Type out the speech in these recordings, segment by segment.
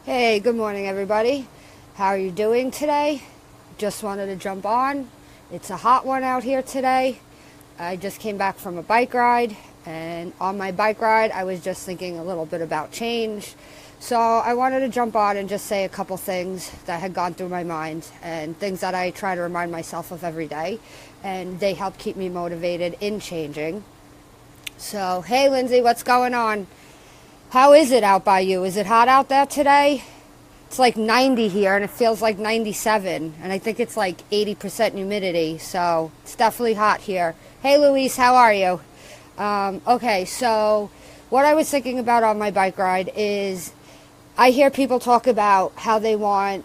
Hey, good morning, everybody. How are you doing today? Just wanted to jump on. It's a hot one out here today. I just came back from a bike ride, and on my bike ride, I was just thinking a little bit about change. So I wanted to jump on and just say a couple things that had gone through my mind and things that I try to remind myself of every day, and they help keep me motivated in changing. So, hey, Lindsay, what's going on? How is it out by you? Is it hot out there today? It's like 90 here and it feels like 97, and I think it's like 80% humidity, so it's definitely hot here. Hey, Luis, how are you? Okay, so what I was thinking about on my bike ride is I hear people talk about how they want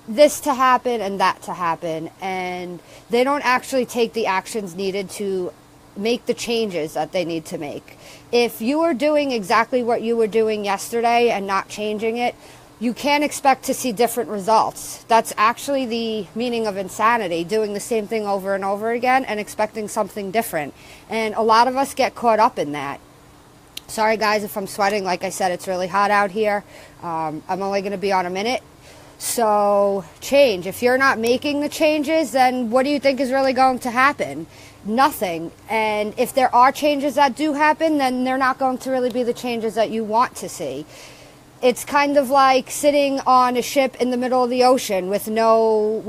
this to happen and that to happen, and they don't actually take the actions needed to make the changes that they need to make. If you are doing exactly what you were doing yesterday and not changing it, you can't expect to see different results. That's actually the meaning of insanity, doing the same thing over and over again and expecting something different. And a lot of us get caught up in that. Sorry guys if I'm sweating. Like I said, it's really hot out here. I'm only going to be on a minute. So change. If you're not making the changes, then what do you think is really going to happen? Nothing. And if there are changes that do happen, then they're not going to really be the changes that you want to see. It's kind of like sitting on a ship in the middle of the ocean with no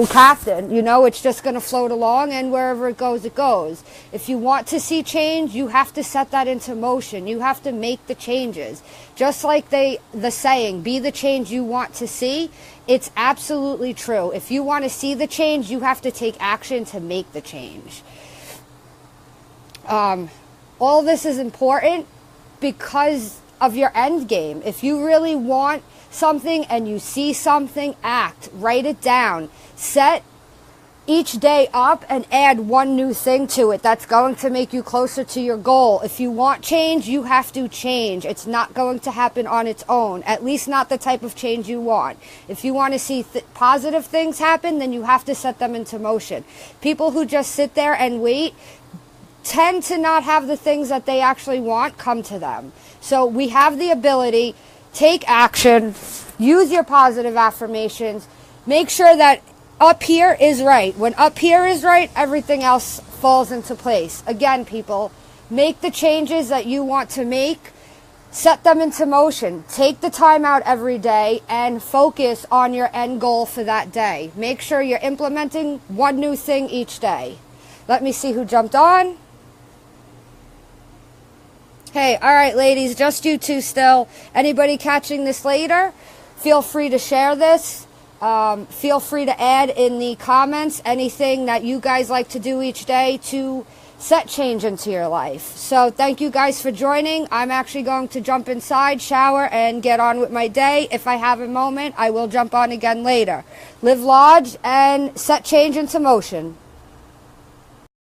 captain. You know, it's just going to float along, and wherever it goes, it goes. If you want to see change, you have to set that into motion. You have to make the changes. Just like the saying, be the change you want to see, it's absolutely true. If you want to see the change, you have to take action to make the change. All this is important because of your end game. If you really want something and you see something, act, write it down, set each day up and add one new thing to it that's going to make you closer to your goal. If you want change, you have to change. It's not going to happen on its own, at least not the type of change you want. If you want to see positive things happen, then you have to set them into motion. People who just sit there and wait tend to not have the things that they actually want come to them. So we have the ability, take action, use your positive affirmations, make sure that up here is right. When up here is right, everything else falls into place. Again, people, make the changes that you want to make, set them into motion. Take the time out every day and focus on your end goal for that day. Make sure you're implementing one new thing each day. Let me see who jumped on. Hey, all right, ladies, just you two still. Anybody catching this later, feel free to share this. Feel free to add in the comments anything that you guys like to do each day to set change into your life. So thank you guys for joining. I'm actually going to jump inside, shower, and get on with my day. If I have a moment, I will jump on again later. Live large and set change into motion.